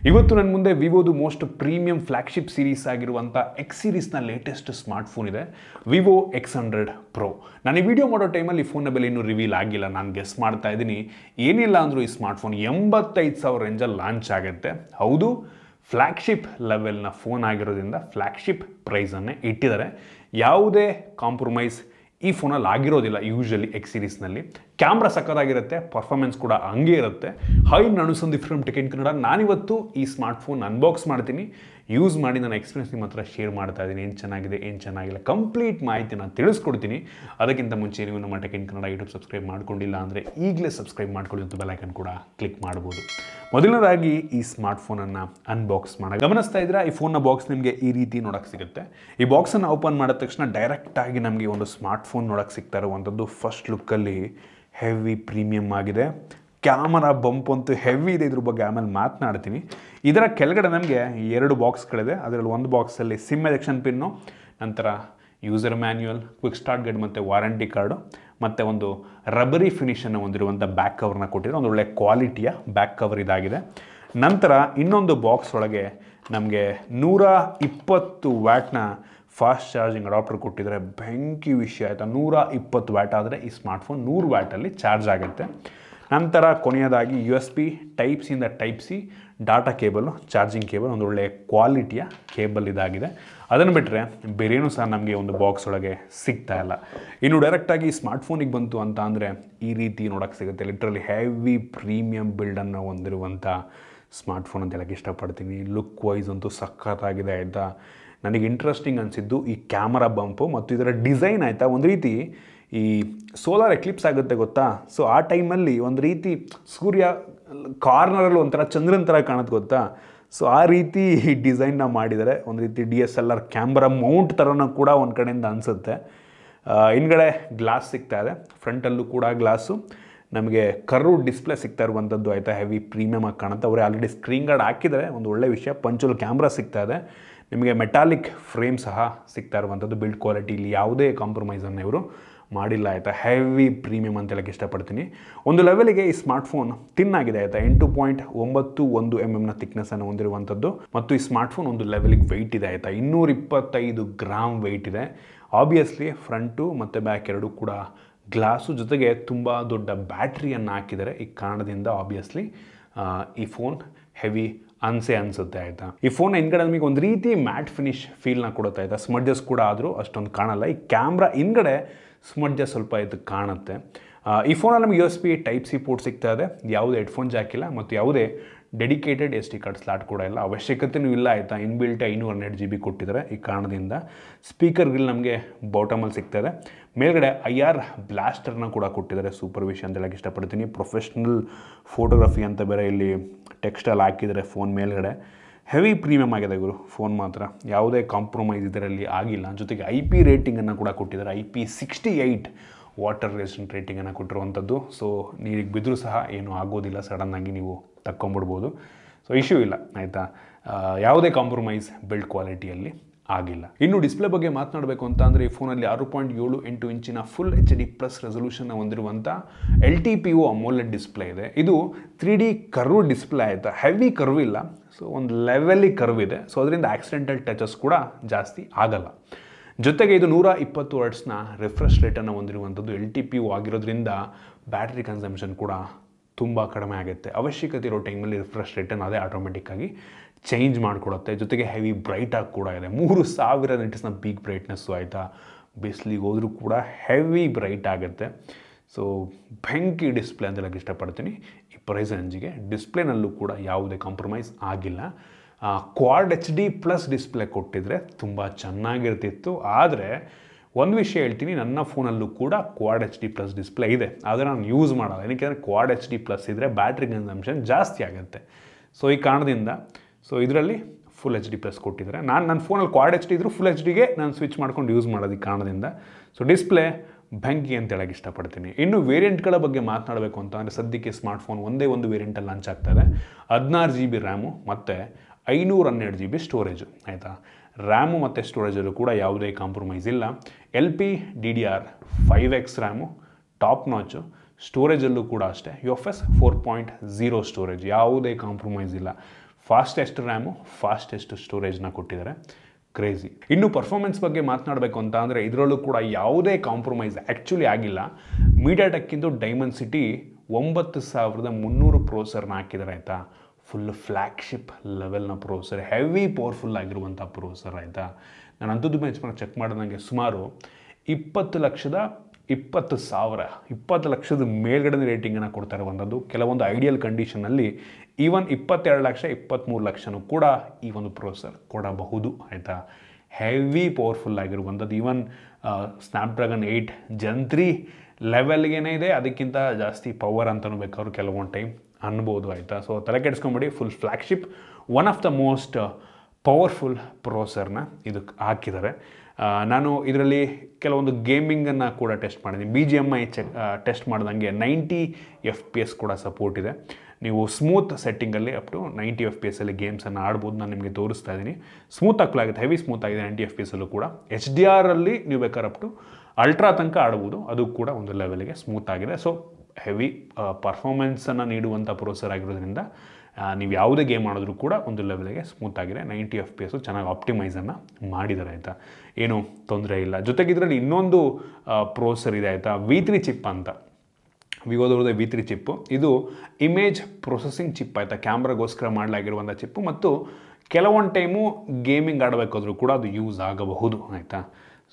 ಇವತ್ತು ನನ್ನ ಮುಂದೆ ವಿವೋದು ಮೋಸ್ಟ್ ಪ್ರೀಮಿಯಂ ಫ್ಲಾಗ್ಶಿಪ್ ಸೀರೀಸ್ ಆಗಿರುವಂಥ ಎಕ್ಸ್ ಸೀರೀಸ್ನ ಲೇಟೆಸ್ಟ್ ಸ್ಮಾರ್ಟ್ಫೋನ್ ಇದೆ, ವಿವೋ X100 Pro. ನಾನು ಈ ವಿಡಿಯೋ ಮಾಡೋ ಟೈಮಲ್ಲಿ ಈ ಫೋನ್ನ ಬೆಲೆ ಇನ್ನೂ ರಿವೀಲ್ ಆಗಿಲ್ಲ, ನಾನು ಗೆಸ್ ಮಾಡ್ತಾ ಇದ್ದೀನಿ. ಏನಿಲ್ಲ ಅಂದರೂ ಈ ಸ್ಮಾರ್ಟ್ಫೋನ್ 85,000 ರೇಂಜಲ್ಲಿ ಲಾಂಚ್ ಆಗುತ್ತೆ. ಹೌದು, ಫ್ಲ್ಯಾಗ್ಶಿಪ್ ಲೆವೆಲ್ನ ಫೋನ್ ಆಗಿರೋದ್ರಿಂದ ಫ್ಲ್ಯಾಗ್ಶಿಪ್ ಪ್ರೈಸನ್ನೇ ಇಟ್ಟಿದ್ದಾರೆ. ಯಾವುದೇ ಕಾಂಪ್ರಮೈಸ್ ಈ ಫೋನಲ್ಲಿ ಆಗಿರೋದಿಲ್ಲ. ಯೂಶಲಿ ಎಕ್ಸ್ ಸೀರೀಸ್ನಲ್ಲಿ ಕ್ಯಾಮ್ರಾ ಸಕ್ಕತ್ತಾಗಿರುತ್ತೆ, ಪರ್ಫಾರ್ಮೆನ್ಸ್ ಕೂಡ ಹಂಗೆ ಇರುತ್ತೆ. ಹೈ, ನಾನು Sandeep from tech in Kannada. ನಾನಿವತ್ತು ಈ ಸ್ಮಾರ್ಟ್ಫೋನ್ ಅನ್ಬಾಕ್ಸ್ ಮಾಡ್ತೀನಿ, ಯೂಸ್ ಮಾಡಿ ನನ್ನ ಎಕ್ಸ್ಪೀರಿಯನ್ಸ್ ನಿಮ್ಮ ಹತ್ರ ಶೇರ್ ಮಾಡ್ತಾ ಇದ್ದೀನಿ. ಏನು ಚೆನ್ನಾಗಿದೆ, ಏನು ಚೆನ್ನಾಗಿಲ್ಲ, ಕಂಪ್ಲೀಟ್ ಮಾಹಿತಿನ ತಿಳಿಸ್ಕೊಡ್ತೀನಿ. ಅದಕ್ಕಿಂತ ಮುಂಚೆ ನೀವು ನಮ್ಮ tech in Kannada YouTube subscribe ಮಾಡ್ಕೊಂಡಿಲ್ಲ ಅಂದರೆ ಈಗಲೇ ಸಬ್ಸ್ಕ್ರೈಬ್ ಮಾಡ್ಕೊಳ್ಳಿ ಮತ್ತು ಬೆಲ್ ಐಕನ್ ಕೂಡ ಕ್ಲಿಕ್ ಮಾಡ್ಬೋದು. ಮೊದಲನೇದಾಗಿ ಈ ಸ್ಮಾರ್ಟ್ಫೋನನ್ನು ಅನ್ಬಾಕ್ಸ್ ಮಾಡೋಣ. ಗಮನಿಸ್ತಾ ಇದ್ರೆ ಈ ಫೋನ್ನ ಬಾಕ್ಸ್ ನಿಮಗೆ ಈ ರೀತಿ ನೋಡೋಕ್ಕೆ ಸಿಗುತ್ತೆ. ಈ ಬಾಕ್ಸನ್ನು ಓಪನ್ ಮಾಡಿದ ತಕ್ಷಣ ಡೈರೆಕ್ಟಾಗಿ ನಮಗೆ ಒಂದು ಸ್ಮಾರ್ಟ್ಫೋನ್ ನೋಡೋಕ್ಕೆ ಸಿಗ್ತಾ ಇರುವಂಥದ್ದು. ಫಸ್ಟ್ ಲುಕ್ಕಲ್ಲಿ ಹೆವಿ ಪ್ರೀಮಿಯಮ್ ಆಗಿದೆ. ಕ್ಯಾಮರಾ ಬಂಪ್ ಅಂತೂ ಹೆವಿ ಇದೆ, ಇದ್ರ ಬಗ್ಗೆ ಆಮೇಲೆ ಮಾತನಾಡ್ತೀನಿ. ಇದರ ಕೆಳಗಡೆ ನಮಗೆ 2 ಬಾಕ್ಸ್ಗಳಿದೆ. ಅದರಲ್ಲಿ ಒಂದು ಬಾಕ್ಸಲ್ಲಿ ಸಿಮ್ ಎಜೆಕ್ಷನ್ ಪಿನ್ನು, ನಂತರ user manual, quick start guide ಮತ್ತು ವಾರಂಟಿ ಕಾರ್ಡು, ಮತ್ತು ಒಂದು ರಬ್ಬರಿ ಫಿನಿಷನ್ನು ಹೊಂದಿರುವಂಥ ಬ್ಯಾಕ್ ಕವರ್ನ ಕೊಟ್ಟಿದ್ದಾರೆ. ಒಂದು ಒಳ್ಳೆ ಕ್ವಾಲಿಟಿಯ ಬ್ಯಾಕ್ ಕವರ್ ಇದಾಗಿದೆ. ನಂತರ ಇನ್ನೊಂದು ಬಾಕ್ಸ್ ಒಳಗೆ ನಮಗೆ 120 ವ್ಯಾಟ್ನ ಫಾಸ್ಟ್ ಚಾರ್ಜಿಂಗ್ ಅಡಾಪ್ಟರ್ ಕೊಟ್ಟಿದ್ದಾರೆ. ಬೆಂಕಿ ವಿಷಯ ಆಯಿತಾ. 120 ವ್ಯಾಟ್ ಆದರೆ ಈ ಸ್ಮಾರ್ಟ್ಫೋನ್ 100 ವ್ಯಾಟಲ್ಲಿ ಚಾರ್ಜ್ ಆಗುತ್ತೆ. ನಂತರ ಕೊನೆಯದಾಗಿ USB ಟೈಪ್ ಸಿಯಿಂದ type C data cable, charging cable, ಒಂದು ಒಳ್ಳೆಯ ಕ್ವಾಲಿಟಿಯ ಕೇಬಲ್ ಇದಾಗಿದೆ. ಅದನ್ನು ಬಿಟ್ಟರೆ ಬೇರೇನೂ ಸಹ ನಮಗೆ ಒಂದು ಬಾಕ್ಸ್ ಒಳಗೆ ಸಿಗ್ತಾ ಇಲ್ಲ. ಇನ್ನು ಡೈರೆಕ್ಟಾಗಿ ಸ್ಮಾರ್ಟ್ಫೋನಿಗೆ ಬಂತು ಅಂತ ಅಂದರೆ ಈ ರೀತಿ ನೋಡೋಕ್ಕೆ ಸಿಗುತ್ತೆ. ಲಿಟ್ರಲಿ ಹೆವಿ ಪ್ರೀಮಿಯಂ ಬಿಲ್ಡನ್ನು ಹೊಂದಿರುವಂಥ ಸ್ಮಾರ್ಟ್ಫೋನ್ ಅಂತ ಹೇಳೋಕ್ಕೆ ಇಷ್ಟಪಡ್ತೀನಿ. ಲುಕ್ ವೈಸ್ ಅಂತೂ ಸಖತ್ತಾಗಿದೆ ಆಯಿತಾ. ನನಗೆ ಇಂಟ್ರೆಸ್ಟಿಂಗ್ ಅನಿಸಿದ್ದು ಈ ಕ್ಯಾಮರಾ ಬಂಪು ಮತ್ತು ಇದರ ಡಿಸೈನ್ ಆಯಿತಾ. ಒಂದು ರೀತಿ ಈ ಸೋಲಾರ್ ಎಕ್ಲಿಪ್ಸ್ ಆಗುತ್ತೆ ಗೊತ್ತಾ, ಸೊ ಆ ಟೈಮಲ್ಲಿ ಒಂದು ರೀತಿ ಸೂರ್ಯ ಕಾರ್ನರಲ್ಲಿ ಒಂಥರ ಚಂದ್ರನ ಥರ ಕಾಣುತ್ತೆ ಗೊತ್ತಾ. ಸೊ ಆ ರೀತಿ ಡಿಸೈನ್ನ ಮಾಡಿದ್ದಾರೆ. ಒಂದು ರೀತಿ DSLR ಕ್ಯಾಮ್ರಾ ಮೌಂಟ್ ಥರನೂ ಕೂಡ ಒಂದು ಕಡೆಯಿಂದ ಅನಿಸುತ್ತೆ. ಹಿಂದ್ಗಡೆ ಗ್ಲಾಸ್ ಸಿಗ್ತಾ ಇದೆ, ಫ್ರಂಟಲ್ಲೂ ಕೂಡ ಗ್ಲಾಸು. ನಮಗೆ ಕರ್ವ್ ಡಿಸ್ಪ್ಲೇ ಸಿಗ್ತಾ ಇರುವಂಥದ್ದು ಆಯಿತಾ. ಹೆವಿ ಪ್ರೀಮಿಯಮ್ ಆಗಿ ಕಾಣುತ್ತೆ. ಅವರೇ ಆಲ್ರೆಡಿ ಸ್ಕ್ರೀನ್ ಗಾರ್ಡ್ ಹಾಕಿದ್ದಾರೆ, ಒಂದು ಒಳ್ಳೆ ವಿಷಯ. ಪಂಚುಲ್ ಕ್ಯಾಮ್ರಾ ಸಿಗ್ತಾ ಇದೆ. ನಿಮಗೆ ಮೆಟಾಲಿಕ್ ಫ್ರೇಮ್ ಸಹ ಸಿಗ್ತಾ ಇರುವಂಥದ್ದು. ಬಿಲ್ಡ್ ಕ್ವಾಲಿಟಿಲಿ ಯಾವುದೇ ಕಾಂಪ್ರಮೈಸನ್ನು ಇವರು ಮಾಡಿಲ್ಲ ಆಯಿತಾ. ಹೆವಿ ಪ್ರೀಮಿಯಮ್ ಅಂತ ಹೇಳಕ್ಕೆ ಇಷ್ಟಪಡ್ತೀನಿ. ಒಂದು ಲೆವೆಲಿಗೆ ಈ ಸ್ಮಾರ್ಟ್ಫೋನ್ ತಿನ್ ಆಗಿದೆ ಆಯಿತಾ. 8.91 mm ಥಿಕ್ನೆಸ್ಸನ್ನು ಹೊಂದಿರುವಂಥದ್ದು. ಮತ್ತು ಈ ಸ್ಮಾರ್ಟ್ಫೋನ್ ಒಂದು ಲೆವೆಲಿಗೆ ವೆಯ್ಟ್ ಇದೆ ಆಯಿತಾ. 225 ಗ್ರಾಮ್ ವೆಯ್ಟ್ ಇದೆ. ಆಬ್ವಿಯಸ್ಲಿ ಫ್ರಂಟು ಮತ್ತು ಬ್ಯಾಕ್ ಎರಡೂ ಕೂಡ ಗ್ಲಾಸು, ಜೊತೆಗೆ ತುಂಬ ದೊಡ್ಡ ಬ್ಯಾಟ್ರಿಯನ್ನು ಹಾಕಿದ್ದಾರೆ. ಈ ಕಾರಣದಿಂದ ಆಬ್ವಿಯಸ್ಲಿ ಈ ಫೋನ್ ಹೆವಿ ಅನಿಸುತ್ತೆ ಆಯಿತಾ. ಈ ಫೋನ್ ಹಿಂದ್ಗಡೆ ನಮಗೆ ಒಂದು ರೀತಿ ಮ್ಯಾಟ್ ಫಿನಿಶ್ ಫೀಲ್ನ ಕೊಡುತ್ತೆ ಆಯಿತಾ. ಸ್ಮಡ್ಜಸ್ ಕೂಡ ಆದರೂ ಅಷ್ಟೊಂದು ಕಾಣಲ್ಲ. ಈ ಕ್ಯಾಮ್ರಾ ಹಿಂದ್ಗಡೆ ಸ್ಮಡ್ಜಸ್ ಸ್ವಲ್ಪ ಇದು ಕಾಣುತ್ತೆ. ಈ ಫೋನಲ್ಲಿ ನಮಗೆ USB ಟೈಪ್ ಸಿ ಪೋರ್ಟ್ ಸಿಗ್ತಾ ಇದೆ. ಯಾವುದೇ ಹೆಡ್ಫೋನ್ ಜಾಕ್ ಇಲ್ಲ ಮತ್ತು ಯಾವುದೇ ಡೆಡಿಕೇಟೆಡ್ SD ಕಾರ್ಡ್ ಸ್ಲಾಟ್ ಕೂಡ ಇಲ್ಲ. ಅವಶ್ಯಕತೆಯೂ ಇಲ್ಲ ಆಯಿತಾ. ಇನ್ಬಿಲ್ಟ್ 512 GB ಕೊಟ್ಟಿದ್ದಾರೆ. ಈ ಕಾರಣದಿಂದ ಸ್ಪೀಕರ್ಗಳು ನಮಗೆ ಬಾಟಮಲ್ಲಿ ಸಿಗ್ತಾ ಇದೆ. ಮೇಲ್ಗಡೆ IR ಬ್ಲಾಸ್ಟರ್ನ ಕೂಡ ಕೊಟ್ಟಿದ್ದಾರೆ. ಸೂಪರ್ ವಿಷಯ ಅಂತ ಹೇಳಕ್ಕೆ ಇಷ್ಟಪಡ್ತೀನಿ. ಪ್ರೊಫೆಷ್ನಲ್ ಫೋಟೋಗ್ರಫಿ ಅಂತ ಬೇರೆ ಇಲ್ಲಿ ಟೆಕ್ಸ್ಟಲ್ಲಿ ಹಾಕಿದ್ದಾರೆ ಫೋನ್ ಮೇಲ್ಗಡೆ. ಹೆವಿ ಪ್ರೀಮಿಯಮ್ ಆಗಿದೆ ಇವರು ಫೋನ್ ಮಾತ್ರ. ಯಾವುದೇ ಕಾಂಪ್ರಮೈಸ್ ಇದರಲ್ಲಿ ಆಗಿಲ್ಲ. ಜೊತೆಗೆ IP ರೇಟಿಂಗನ್ನು ಕೂಡ ಕೊಟ್ಟಿದ್ದಾರೆ. IP68 ವಾಟರ್ ರೆಸಿಸ್ಟೆಂಟ್ ರೇಟಿಂಗನ್ನು ಕೊಟ್ಟಿರುವಂಥದ್ದು. ಸೊ ನೀರಿಗೆ ಬಿದ್ದರೂ ಸಹ ಏನೂ ಆಗೋದಿಲ್ಲ, ಸಡನ್ನಾಗಿ ನೀವು ತಕ್ಕೊಂಬಿಡ್ಬೋದು. ಸೊ ಇಶ್ಯೂ ಇಲ್ಲ ಆಯಿತಾ. ಯಾವುದೇ ಕಾಂಪ್ರಮೈಸ್ ಬಿಲ್ಡ್ ಕ್ವಾಲಿಟಿಯಲ್ಲಿ ಆಗಿಲ್ಲ. ಇನ್ನು ಡಿಸ್ಪ್ಲೇ ಬಗ್ಗೆ ಮಾತನಾಡಬೇಕು ಅಂತ ಅಂದರೆ ಈ ಫೋನಲ್ಲಿ 6.78 ಇಂಚಿನ ಫುಲ್ HD+ ರೆಸೊಲ್ಯೂಷನ್ನ ಹೊಂದಿರುವಂಥ LTPO AMOLED ಡಿಸ್ಪ್ಲೇ ಇದೆ. ಇದು 3D ಕರ್ವ್ ಡಿಸ್ಪ್ಲೇ ಆಯಿತಾ. ಹೆವಿ ಕರ್ವ್ ಇಲ್ಲ, ಸೊ ಒಂದು ಲೆವೆಲ್ಲಿ ಕರ್ವ್ ಇದೆ. ಸೊ ಅದರಿಂದ ಆಕ್ಸಿಡೆಂಟಲ್ ಟಚಸ್ ಕೂಡ ಜಾಸ್ತಿ ಆಗಲ್ಲ. ಜೊತೆಗೆ ಇದು 120 ಹರ್ಟ್ಸ್ನ ರಿಫ್ರೆಶ್ ರೇಟನ್ನು ಹೊಂದಿರುವಂಥದ್ದು. LTPO ಆಗಿರೋದ್ರಿಂದ ಬ್ಯಾಟ್ರಿ ಕನ್ಸಂಪ್ಷನ್ ಕೂಡ ತುಂಬ ಕಡಿಮೆ ಆಗುತ್ತೆ. ಅವಶ್ಯಕತೆ ಇರೋ ಟೈಮಲ್ಲಿ ರಿಫ್ರೆಶ್ ರೇಟನ್ನು ಅದೇ ಆಟೋಮೆಟಿಕ್ಕಾಗಿ ಚೇಂಜ್ ಮಾಡಿಕೊಡುತ್ತೆ. ಜೊತೆಗೆ ಹೆವಿ ಬ್ರೈಟಾಗಿ ಕೂಡ ಇದೆ. 3000 ನಿಟ್ಸ್ನ ಪೀಕ್ ಬ್ರೈಟ್ನೆಸ್ಸು ಆಯಿತಾ. ಬಿಸಿಲಿಗೆ ಹೋದರೂ ಕೂಡ ಹೆವಿ ಬ್ರೈಟ್ ಆಗುತ್ತೆ. ಸೊ ಬೆಂಕಿ ಡಿಸ್ಪ್ಲೇ ಅಂತ ಹೇಳಕ್ಕೆ ಇಷ್ಟಪಡ್ತೀನಿ. ಈ ಪ್ರೈಸ್ ರೇಂಜಿಗೆ ಡಿಸ್ಪ್ಲೇನಲ್ಲೂ ಕೂಡ ಯಾವುದೇ ಕಾಂಪ್ರಮೈಸ್ ಆಗಿಲ್ಲ. ಕ್ವಾಡ್ HD+ ಡಿಸ್ಪ್ಲೇ ಕೊಟ್ಟಿದ್ರೆ ತುಂಬ ಚೆನ್ನಾಗಿರ್ತಿತ್ತು. ಆದರೆ ಒಂದು ವಿಷಯ ಹೇಳ್ತೀನಿ, ನನ್ನ ಫೋನಲ್ಲೂ ಕೂಡ ಕ್ವಾಡ್ HD+ ಡಿಸ್ಪ್ಲೇ ಇದೆ. ಆದರೆ ನಾನು ಯೂಸ್ ಮಾಡಲ್ಲ. ಏನಕ್ಕೆ ಕ್ವಾಡ್ HD+ ಇದ್ದರೆ ಬ್ಯಾಟ್ರಿ ಕನ್ಸಂಪ್ಷನ್ ಜಾಸ್ತಿ ಆಗುತ್ತೆ. ಸೊ ಈ ಕಾರಣದಿಂದ ಇದರಲ್ಲಿ ಫುಲ್ HD+ ಕೊಟ್ಟಿದ್ದಾರೆ. ನನ್ನ ಫೋನಲ್ಲಿ ಕ್ವಾಡ್ HD ಇದ್ದರೂ ಫುಲ್ HDಗೆ ನಾನು ಸ್ವಿಚ್ ಮಾಡ್ಕೊಂಡು ಯೂಸ್ ಮಾಡೋದು ಈ ಕಾರಣದಿಂದ. ಸೊ ಡಿಸ್ಪ್ಲೇ ಬೆಂಕಿ ಅಂತ ಹೇಳಕ್ಕೆ ಇಷ್ಟಪಡ್ತೀನಿ. ಇನ್ನು ವೇರಿಯಂಟ್ಗಳ ಬಗ್ಗೆ ಮಾತನಾಡಬೇಕು ಅಂತ ಅಂದರೆ ಸದ್ಯಕ್ಕೆ ಸ್ಮಾರ್ಟ್ಫೋನ್ ಒಂದೇ ಒಂದು ವೇರಿಯಂಟಲ್ಲಿ ಲಾಂಚ್ ಆಗ್ತಾಯಿದೆ. 16 GB ರ್ಯಾಮು ಮತ್ತು 512 GB ಸ್ಟೋರೇಜು ಆಯಿತಾ. ರ್ಯಾಮು ಮತ್ತು ಸ್ಟೋರೇಜಲ್ಲೂ ಕೂಡ ಯಾವುದೇ ಕಾಂಪ್ರಮೈಸ್ ಇಲ್ಲ. LPDDR5X RAM top ನಾಚು. ಸ್ಟೋರೇಜಲ್ಲೂ ಕೂಡ ಅಷ್ಟೇ UFS 4.0 ಸ್ಟೋರೇಜ್, ಯಾವುದೇ ಕಾಂಪ್ರಮೈಸ್ ಇಲ್ಲ. ಫಾಸ್ಟೆಸ್ಟ್ ರ್ಯಾಮು, ಫಾಸ್ಟೆಸ್ಟ್ ಸ್ಟೋರೇಜ್ನ ಕೊಟ್ಟಿದ್ದಾರೆ. ಕ್ರೇಜಿ. ಇನ್ನು ಪರ್ಫಾರ್ಮೆನ್ಸ್ ಬಗ್ಗೆ ಮಾತನಾಡಬೇಕು ಅಂತ ಅಂದರೆ ಇದರಲ್ಲೂ ಕೂಡ ಯಾವುದೇ ಕಾಂಪ್ರಮೈಸ್ ಆ್ಯಕ್ಚುಲಿ ಆಗಿಲ್ಲ. ಮೀಡಿಯಾಟೆಕ್ಕಿಂದು ಡೈಮೆನ್ಸಿಟಿ 9300 ಪ್ರೊಸೆಸರ್ನ ಹಾಕಿದ್ದಾರೆ ಆಯಿತಾ. ಫುಲ್ ಫ್ಲ್ಯಾಗ್ಶಿಪ್ ಲೆವೆಲ್ನ ಪ್ರೊಸೆಸರ್, ಹೆವಿ ಪವರ್ಫುಲ್ ಆಗಿರುವಂಥ ಪ್ರೊಸೆಸರ್ ಆಯಿತಾ. ನಾನು ಅಂಥದ್ದು ಬೆಂಚ್ಮಾರ್ಕ್ ಚೆಕ್ ಮಾಡಿದಂಗೆ ಸುಮಾರು 20 ಲಕ್ಷದ ಮೇಲ್ಗಡೆ ರೇಟಿಂಗನ್ನು ಕೊಡ್ತಾ ಇರುವಂಥದ್ದು. ಕೆಲವೊಂದು ಐಡಿಯಲ್ ಕಂಡೀಷನಲ್ಲಿ ಈವನ್ 22 ಲಕ್ಷ 23 ಲಕ್ಷನೂ ಕೂಡ ಈ ಒಂದು ಪ್ರೊಸೆಸರ್ ಕೊಡಬಹುದು ಆಯಿತಾ. ಹೆವಿ ಪವರ್ಫುಲ್ ಆಗಿರುವಂಥದ್ದು. ಈವನ್ ಸ್ನ್ಯಾಪ್ಡ್ರ್ಯಾಗನ್ 8 Gen 3 ಲೆವೆಲ್ಗೇನೇ ಇದೆ, ಅದಕ್ಕಿಂತ ಜಾಸ್ತಿ ಪವರ್ ಅಂತಲೂ ಬೇಕಾದ್ರೂ ಕೆಲವೊಂದು ಟೈಮ್ ಅನ್ಬೋದು ಆಯಿತಾ. ಸೊ ತಲೆ ಕೆಡಿಸ್ಕೊಂಬಿಡಿ, full flagship one of the most powerful ಪ್ರೊಸೆಸರ್ನ ಇದಕ್ಕೆ ಹಾಕಿದ್ದಾರೆ. ನಾನು ಇದರಲ್ಲಿ ಕೆಲವೊಂದು ಗೇಮಿಂಗನ್ನು ಕೂಡ ಟೆಸ್ಟ್ ಮಾಡಿದ್ದೀನಿ. BGMI ಟೆಸ್ಟ್ ಮಾಡಿದಂಗೆ 90 FPS ಕೂಡ ಸಪೋರ್ಟ್ ಇದೆ. ನೀವು ಸ್ಮೂತ್ ಸೆಟ್ಟಿಂಗಲ್ಲಿ ಅಪ್ ಟು 90 FPS ಗೇಮ್ಸನ್ನು ಆಡ್ಬೋದು. ನಾನು ನಿಮಗೆ ತೋರಿಸ್ತಾ ಇದ್ದೀನಿ. ಸ್ಮೂತ್ ಆಗುತ್ತೆ, ಹೆವಿ ಸ್ಮೂತ್ ಆಗಿದೆ 90 FPS ಕೂಡ. HDR ನೀವು ಬೇಕಾದ್ರೆ ಅಪ್ ಟು ಅಲ್ಟ್ರಾ ತನಕ ಆಡ್ಬೋದು, ಅದು ಕೂಡ ಒಂದು ಲೆವೆಲ್ಗೆ ಸ್ಮೂತ್ ಆಗಿದೆ. ಸೊ ಹೆವಿ ಪರ್ಫಾರ್ಮೆನ್ಸನ್ನು ನೀಡುವಂಥ ಪ್ರೊಸೆಸರ್ ಆಗಿರೋದ್ರಿಂದ ನೀವು ಯಾವುದೇ ಗೇಮ್ ಆಡಿದ್ರೂ ಕೂಡ ಒಂದು ಲೆವೆಲ್ಗೆ ಸ್ಮೂತ್ ಆಗಿದೆ. 90 FPS ಚೆನ್ನಾಗಿ ಆಪ್ಟಿಮೈಸನ್ನು ಮಾಡಿದ್ದಾರೆ ಆಯಿತಾ, ಏನೂ ತೊಂದರೆ ಇಲ್ಲ. ಜೊತೆಗೆ ಇದರಲ್ಲಿ ಇನ್ನೊಂದು ಪ್ರೊಸೆಸರ್ ಇದೆ ಆಯಿತಾ, V3 ಚಿಪ್ ಅಂತ. ವಿವೋದವ್ರದ್ದೇ V3 ಚಿಪ್ಪು. ಇದು ಇಮೇಜ್ ಪ್ರೊಸೆಸಿಂಗ್ ಚಿಪ್ ಆಯಿತಾ, ಕ್ಯಾಮ್ರಾಗೋಸ್ಕರ ಮಾಡಲಾಗಿರುವಂಥ ಚಿಪ್ಪು. ಮತ್ತು ಕೆಲವೊಂದು ಟೈಮು ಗೇಮಿಂಗ್ ಆಡಬೇಕಾದ್ರೂ ಕೂಡ ಅದು ಯೂಸ್ ಆಗಬಹುದು ಆಯಿತಾ.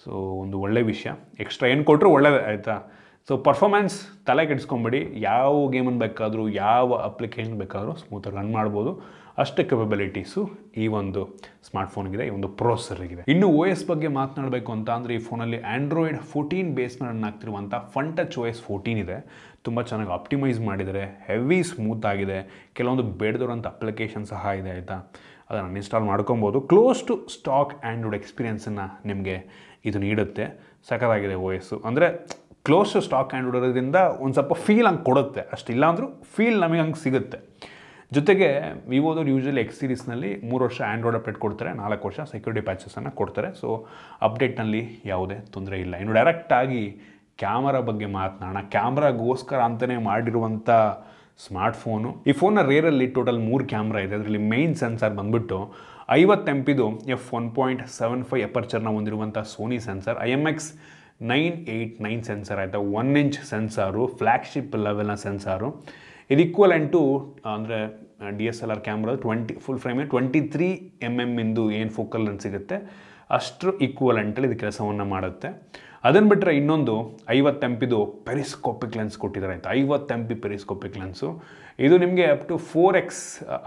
ಸೊ ಒಂದು ಒಳ್ಳೆಯ ವಿಷಯ, ಎಕ್ಸ್ಟ್ರಾ ಏನು ಕೊಟ್ಟರು ಒಳ್ಳೆಯದೇ ಆಯಿತಾ. ಸೊ ಪರ್ಫಾರ್ಮೆನ್ಸ್ ತಲೆ ಕೆಡಿಸ್ಕೊಂಬೇಡಿ, ಯಾವ ಗೇಮನ್ನು ಬೇಕಾದರೂ ಯಾವ ಅಪ್ಲಿಕೇಶನ್ ಬೇಕಾದರೂ ಸ್ಮೂತಾಗಿ ರನ್ ಮಾಡ್ಬೋದು. ಅಷ್ಟೇ ಕೆಪಬಿಲಿಟೀಸು ಈ ಒಂದು ಸ್ಮಾರ್ಟ್ಫೋನ್ಗಿದೆ, ಈ ಒಂದು ಪ್ರೊಸೆಸರ್ಗಿದೆ. ಇನ್ನು OS ಬಗ್ಗೆ ಮಾತನಾಡಬೇಕು ಅಂತ ಅಂದರೆ ಈ ಫೋನಲ್ಲಿ Android 14 ಬೇಸ್ನ ರನ್ ಆಗ್ತಿರುವಂಥ FunTouch OS 14 ಇದೆ. ತುಂಬ ಚೆನ್ನಾಗಿ ಆಪ್ಟಿಮೈಸ್ ಮಾಡಿದ್ದಾರೆ, ಹೆವಿ ಸ್ಮೂತ್ ಆಗಿದೆ. ಕೆಲವೊಂದು ಬೇಡದಿರೋಂಥ ಅಪ್ಲಿಕೇಶನ್ ಸಹ ಇದೆ ಆಯಿತಾ, ಅದನ್ನು ಇನ್ಸ್ಟಾಲ್ ಮಾಡ್ಕೊಬೋದು. ಕ್ಲೋಸ್ ಟು ಸ್ಟಾಕ್ ಆ್ಯಂಡ್ರಾಯ್ಡ್ ಎಕ್ಸ್ಪೀರಿಯನ್ಸನ್ನು ನಿಮಗೆ ಇದು ನೀಡುತ್ತೆ. ಸಖತ್ತಾಗಿದೆ OS. ಅಂದರೆ ಕ್ಲೋಸ್ ಟು ಸ್ಟಾಕ್ ಆ್ಯಂಡ್ರಾಯ್ಡ್ ಇರೋದ್ರಿಂದ ಒಂದು ಸ್ವಲ್ಪ ಫೀಲ್ ಹಂಗೆ ಕೊಡುತ್ತೆ, ಅಷ್ಟಿಲ್ಲ ಅಂದರೂ ಫೀಲ್ ನಮಗೆ ಹಂಗೆ ಸಿಗುತ್ತೆ. ಜೊತೆಗೆ ವಿವೋದವ್ರು ಯೂಶ್ವಲಿ X ಸೀರೀಸ್ನಲ್ಲಿ 3 ವರ್ಷ ಆ್ಯಂಡ್ರಾಯ್ಡ್ ಅಪ್ಡೇಟ್ ಕೊಡ್ತಾರೆ, 4 ವರ್ಷ ಸೆಕ್ಯೂರಿಟಿ ಪ್ಯಾಚಸನ್ನು ಕೊಡ್ತಾರೆ. ಸೊ ಅಪ್ಡೇಟ್ನಲ್ಲಿ ಯಾವುದೇ ತೊಂದರೆ ಇಲ್ಲ. ಇನ್ನು ಡೈರೆಕ್ಟಾಗಿ ಕ್ಯಾಮರಾ ಬಗ್ಗೆ ಮಾತನಾಡೋಣ. ಕ್ಯಾಮ್ರಾಗೋಸ್ಕರ ಅಂತಲೇ ಮಾಡಿರುವಂಥ ಸ್ಮಾರ್ಟ್ಫೋನು. ಈ ಫೋನ್ನ ರೇರಲ್ಲಿ ಟೋಟಲ್ 3 ಕ್ಯಾಮ್ರಾ ಇದೆ. ಅದರಲ್ಲಿ ಮೇನ್ ಸೆನ್ಸರ್ ಬಂದುಬಿಟ್ಟು 50 MPದು f1.75 ಎಪರ್ಚರ್ನ ಹೊಂದಿರುವಂಥ ಸೋನಿ ಸೆನ್ಸರ್, IMX989 ಸೆನ್ಸರ್ ಆಯಿತಾ. 1 ಇಂಚ್ ಸೆನ್ಸಾರು, ಫ್ಲ್ಯಾಗ್ಶಿಪ್ ಲೆವೆಲ್ನ ಸೆನ್ಸಾರು. ಇದು ಈಕ್ವಲೆಂಟು ಅಂದರೆ DSLR ಕ್ಯಾಮ್ರಾ ಫುಲ್ ಫ್ರೇಮೇ 23 mm ಇಂದು ಏನು ಫೋಕಲ್ ಲೆನ್ಸ್ ಸಿಗುತ್ತೆ ಅಷ್ಟು ಈಕ್ವಲೆಂಟಲ್ಲಿ ಇದು ಕೆಲಸವನ್ನು ಮಾಡುತ್ತೆ. ಅದನ್ನು ಬಿಟ್ಟರೆ ಇನ್ನೊಂದು 50 MPದು ಪೆರಿಸ್ಕೋಪಿಕ್ ಲೆನ್ಸ್ ಕೊಟ್ಟಿದ್ದಾರೆ ಆಯಿತಾ. 50 MP ಪೆರಿಸ್ಕೋಪಿಕ್ ಲೆನ್ಸು. ಇದು ನಿಮಗೆ ಅಪ್ ಟು 4x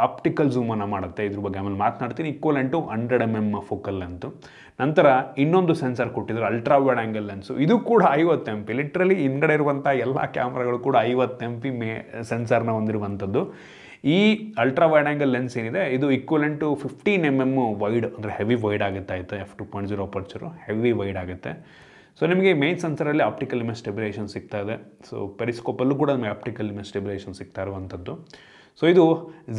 ಆಪ್ಟಿಕಲ್ ಝೂಮನ್ನು ಮಾಡುತ್ತೆ. ಇದ್ರ ಬಗ್ಗೆ ಆಮೇಲೆ ಮಾತನಾಡ್ತೀನಿ. Equivalent 100 mm focal length. ನಂತರ ಇನ್ನೊಂದು ಸೆನ್ಸರ್ ಕೊಟ್ಟಿದ್ದಾರೆ, ಅಲ್ಟ್ರಾ ವೈಡ್ ಆ್ಯಂಗಲ್ ಲೆನ್ಸು. ಇದು ಕೂಡ 50 MP. ಲಿಟ್ರಲಿ ಹಿಂದ್ಗಡೆ ಇರುವಂಥ ಎಲ್ಲ ಕ್ಯಾಮ್ರಾಗಳು ಕೂಡ 50 MP ಸೆನ್ಸರ್ನ ಹೊಂದಿರುವಂಥದ್ದು. ಈ ಅಲ್ಟ್ರಾ ವೈಡ್ ಆ್ಯಂಗಲ್ ಲೆನ್ಸ್ ಏನಿದೆ ಇದು ಈಕ್ವಲೆಂಟು 15 mm ವೈಡ್, ಅಂದರೆ ಹೆವಿ ವೈಡ್ ಆಗುತ್ತೆ ಆಯಿತಾ. f2.0 ಅಪರ್ಚರು ಹೆವಿ ವೈಡ್ ಆಗುತ್ತೆ. ಸೊ ನಿಮಗೆ ಮೇನ್ ಸೆನ್ಸರಲ್ಲಿ ಆಪ್ಟಿಕಲ್ ಇಮೇಜ್ ಸ್ಟೆಬಿಲೈಸೇಷನ್ ಸಿಗ್ತಾ ಇದೆ. ಸೊ ಪೆರಿಸ್ಕೋಪಲ್ಲೂ ಕೂಡ ನಮಗೆ ಆಪ್ಟಿಕಲ್ ಇಮೇಜ್ ಸ್ಟೆಬಿಲೈಸೇಷನ್ ಸಿಗ್ತಾ ಇರುವಂಥದ್ದು. ಸೊ ಇದು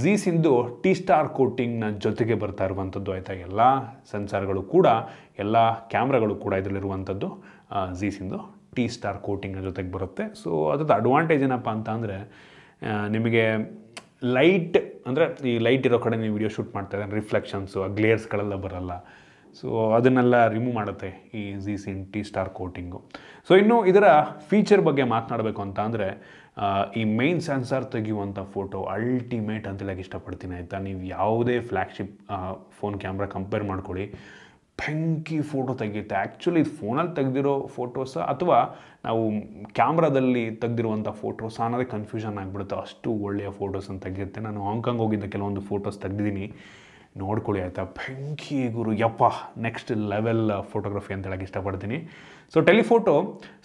ಝೀಸಿಂದು T-Star ಕೋಟಿಂಗ್ನ ಜೊತೆಗೆ ಬರ್ತಾ ಇರುವಂಥದ್ದು ಆಯಿತಾ. ಎಲ್ಲ ಸೆನ್ಸಾರ್ಗಳು ಕೂಡ, ಎಲ್ಲ ಕ್ಯಾಮ್ರಾಗಳು ಕೂಡ ಇದರಲ್ಲಿರುವಂಥದ್ದು ಝೀಸಿಂದು T-Star ಕೋಟಿಂಗ್ನ ಜೊತೆಗೆ ಬರುತ್ತೆ. ಸೊ ಅದ್ರದ್ದು ಅಡ್ವಾಂಟೇಜ್ ಏನಪ್ಪ ಅಂತ ಅಂದರೆ ನಿಮಗೆ ಲೈಟ್, ಅಂದರೆ ಈ ಲೈಟ್ ಇರೋ ಕಡೆ ನೀವು ವಿಡಿಯೋ ಶೂಟ್ ಮಾಡ್ತಾ ರಿಫ್ಲೆಕ್ಷನ್ಸು, ಆ ಗ್ಲೇರ್ಸ್ಗಳೆಲ್ಲ ಬರಲ್ಲ. ಸೊ ಅದನ್ನೆಲ್ಲ ರಿಮೂವ್ ಮಾಡುತ್ತೆ ಈ ಝೀಸಿನ್ T-Star ಕೋಟಿಂಗು. ಸೊ ಇನ್ನು ಇದರ ಫೀಚರ್ ಬಗ್ಗೆ ಮಾತನಾಡಬೇಕು ಅಂತ ಅಂದರೆ ಈ ಮೇನ್ ಸೆನ್ಸಾರ್ ತೆಗೆಯುವಂಥ ಫೋಟೋ ಅಲ್ಟಿಮೇಟ್ ಅಂತೇಳಿ ಇಷ್ಟಪಡ್ತೀನಿ ಆಯಿತಾ. ನೀವು ಯಾವುದೇ ಫ್ಲ್ಯಾಗ್ಶಿಪ್ ಫೋನ್ ಕ್ಯಾಮ್ರಾ ಕಂಪೇರ್ ಮಾಡ್ಕೊಳ್ಳಿ, ಬೆಂಕಿ ಫೋಟೋ ತೆಗೆಯುತ್ತೆ. ಆ್ಯಕ್ಚುಲಿ ಇದು ಫೋನಲ್ಲಿ ತೆಗೆದಿರೋ ಫೋಟೋಸ ಅಥವಾ ನಾವು ಕ್ಯಾಮ್ರಾದಲ್ಲಿ ತೆಗೆದಿರುವಂಥ ಫೋಟೋಸ ಅನ್ನೋದೇ ಕನ್ಫ್ಯೂಷನ್ ಆಗಿಬಿಡುತ್ತೆ. ಅಷ್ಟು ಒಳ್ಳೆಯ ಫೋಟೋಸನ್ನು ತೆಗೆಯುತ್ತೆ. ನಾನು ಹಾಂಗ್ಕಾಂಗ್ ಹೋಗಿದ್ದ ಕೆಲವೊಂದು ಫೋಟೋಸ್ ತೆಗೆದಿದ್ದೀನಿ, ನೋಡ್ಕೊಳ್ಳಿ ಆಯಿತಾ. ಬೆಂಕಿ ಗುರು, ಯಪ್ಪ, ನೆಕ್ಸ್ಟ್ ಲೆವೆಲ್ ಫೋಟೋಗ್ರಫಿ ಅಂತ ಹೇಳಕ್ಕೆ ಇಷ್ಟಪಡ್ತೀನಿ. ಸೊ ಟೆಲಿಫೋಟೋ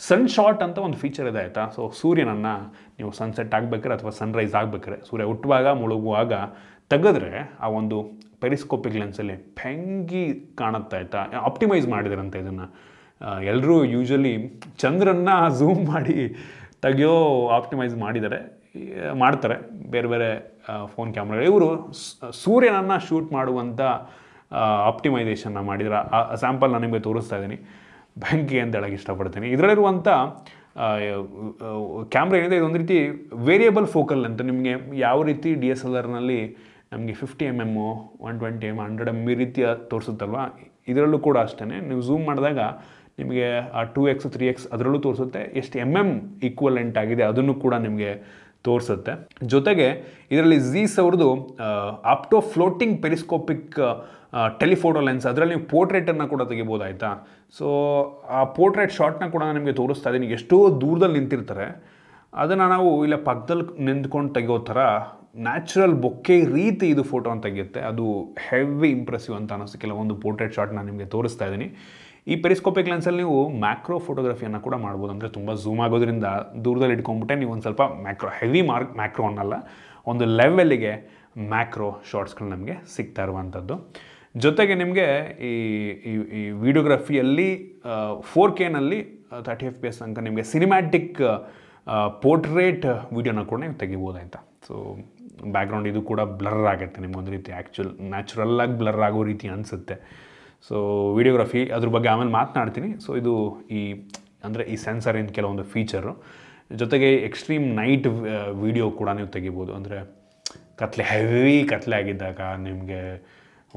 ಸನ್ ಶಾಟ್ ಅಂತ ಒಂದು ಫೀಚರ್ ಇದೆ ಆಯಿತಾ. ಸೊ ಸೂರ್ಯನನ್ನು ನೀವು ಸನ್ಸೆಟ್ ಆಗಬೇಕಾದ್ರೆ ಅಥವಾ ಸನ್ರೈಸ್ ಆಗಬೇಕಾದ್ರೆ, ಸೂರ್ಯ ಹುಟ್ಟುವಾಗ ಮುಳುಗುವಾಗ ತೆಗೆದ್ರೆ ಆ ಒಂದು ಪೆರಿಸ್ಕೋಪಿಕ್ ಲೆನ್ಸಲ್ಲಿ ಬೆಂಕಿ ಕಾಣುತ್ತೆ ಆಯಿತಾ. ಆಪ್ಟಿಮೈಸ್ ಮಾಡಿದಾರಂತೆ ಇದನ್ನು. ಎಲ್ಲರೂ ಯೂಶ್ವಲಿ ಚಂದ್ರನ್ನ ಝೂಮ್ ಮಾಡಿ ತೆಗೆಯೋ ಆಪ್ಟಿಮೈಸ್ ಮಾಡ್ತಾರೆ ಬೇರೆ ಬೇರೆ ಫೋನ್ ಕ್ಯಾಮ್ರಾಗಳು. ಇವರು ಸೂರ್ಯನನ್ನು ಶೂಟ್ ಮಾಡುವಂಥ ಆಪ್ಟಿಮೈಸೇಷನ್ನ ಮಾಡಿದ್ರೆ ಆ ಸ್ಯಾಂಪಲ್ ನಾನು ನಿಮಗೆ ತೋರಿಸ್ತಾ ಇದ್ದೀನಿ. ಬೆಂಕಿ ಅಂತ ಹೇಳಕ್ಕೆ ಇಷ್ಟಪಡ್ತೀನಿ. ಇದರಲ್ಲಿರುವಂಥ ಕ್ಯಾಮ್ರಾ ಏನಿದೆ ಇದೊಂದು ರೀತಿ ವೇರಿಯಬಲ್ ಫೋಕಲ್ ಅಂತ. ನಿಮಗೆ ಯಾವ ರೀತಿ DSLRನಲ್ಲಿ ನಮಗೆ 50mm 120mm 100mm ಈ ರೀತಿಯ ತೋರಿಸುತ್ತಲ್ವ, ಇದರಲ್ಲೂ ಕೂಡ ಅಷ್ಟೇ ನೀವು ಝೂಮ್ ಮಾಡಿದಾಗ ನಿಮಗೆ ಆ 2x 3x ಅದರಲ್ಲೂ ತೋರಿಸುತ್ತೆ, ಎಷ್ಟು ಈಕ್ವಲೆಂಟ್ ಆಗಿದೆ ಅದನ್ನು ಕೂಡ ನಿಮಗೆ ತೋರಿಸುತ್ತೆ. ಜೊತೆಗೆ ಇದರಲ್ಲಿ ಝೀಸ್ ಅವ್ರದ್ದು ಆಪ್ಟೋ ಫ್ಲೋಟಿಂಗ್ ಪೆರಿಸ್ಕೋಪಿಕ್ ಟೆಲಿಫೋಟೋ ಲೆನ್ಸ್, ಅದರಲ್ಲಿ ನೀವು ಪೋರ್ಟ್ರೇಟನ್ನು ಕೂಡ ತೆಗಿಬೋದು ಆಯಿತಾ. ಸೊ ಆ ಪೋರ್ಟ್ರೇಟ್ ಶಾಟ್ನ ಕೂಡ ನಿಮಗೆ ತೋರಿಸ್ತಾ ಇದ್ದೀನಿ. ಎಷ್ಟೋ ದೂರದಲ್ಲಿ ನಿಂತಿರ್ತಾರೆ, ಅದನ್ನು ನಾವು ಇಲ್ಲ ಪಕ್ಕದಲ್ಲಿ ನಿಂತ್ಕೊಂಡು ತೆಗಿಯೋ ಥರ ನ್ಯಾಚುರಲ್ ಬೊಕ್ಕೆ ರೀತಿ ಇದು ಫೋಟೋನ ತೆಗೆಯುತ್ತೆ. ಅದು ಹೆವಿ ಇಂಪ್ರೆಸಿವ್ ಅಂತ ಅನ್ನಿಸ್ತು. ಕೆಲವೊಂದು ಪೋರ್ಟ್ರೇಟ್ ಶಾಟ್ನ ನಿಮಗೆ ತೋರಿಸ್ತಾ ಇದ್ದೀನಿ. ಈ ಪೆರಿಸ್ಕೋಪಿಕ್ ಲೆನ್ಸಲ್ಲಿ ನೀವು ಮ್ಯಾಕ್ರೋ ಫೋಟೋಗ್ರಫಿಯನ್ನು ಕೂಡ ಮಾಡ್ಬೋದು. ಅಂದರೆ ತುಂಬ ಝೂಮ್ ಆಗೋದ್ರಿಂದ ದೂರದಲ್ಲಿ ಇಟ್ಕೊಂಡ್ಬಿಟ್ಟೆ ನೀವು ಒಂದು ಸ್ವಲ್ಪ ಹೆವಿ ಮ್ಯಾಕ್ರೋ ಅನ್ನಲ್ಲ, ಒಂದು ಲೆವೆಲ್ಲಿಗೆ ಮ್ಯಾಕ್ರೋ ಶಾರ್ಟ್ಸ್ಗಳು ನಮಗೆ ಸಿಗ್ತಾ ಇರುವಂಥದ್ದು. ಜೊತೆಗೆ ನಿಮಗೆ ಈ ವಿಡಿಯೋಗ್ರಫಿಯಲ್ಲಿ 4Kನಲ್ಲಿ 30 FPS ತನಕ ನಿಮಗೆ ಸಿನಿಮ್ಯಾಟಿಕ್ ಪೋರ್ಟ್ರೇಟ್ ವಿಡಿಯೋನ ಕೂಡ ನೀವು ತೆಗಿಬೋದು ಆಯಿತಾ. ಸೊ ಬ್ಯಾಕ್ಗ್ರೌಂಡ್ ಇದು ಕೂಡ ಬ್ಲರ್ ಆಗುತ್ತೆ, ನಿಮ್ಗೊಂದು ರೀತಿ ನ್ಯಾಚುರಲ್ಲಾಗಿ ಬ್ಲರ್ ಆಗೋ ರೀತಿ ಅನಿಸುತ್ತೆ. ಸೊ ವಿಡಿಯೋಗ್ರಫಿ ಅದ್ರ ಬಗ್ಗೆ ಆಮೇಲೆ ಮಾತನಾಡ್ತೀನಿ. ಸೊ ಇದು ಈ ಸೆನ್ಸರಿನ ಕೆಲವೊಂದು ಫೀಚರು. ಜೊತೆಗೆ ಎಕ್ಸ್ಟ್ರೀಮ್ ನೈಟ್ ವಿಡಿಯೋ ಕೂಡ ನೀವು ತೆಗಿಬೋದು. ಅಂದರೆ ಹೆವಿ ಕತ್ಲೆ ಆಗಿದ್ದಾಗ ನಿಮಗೆ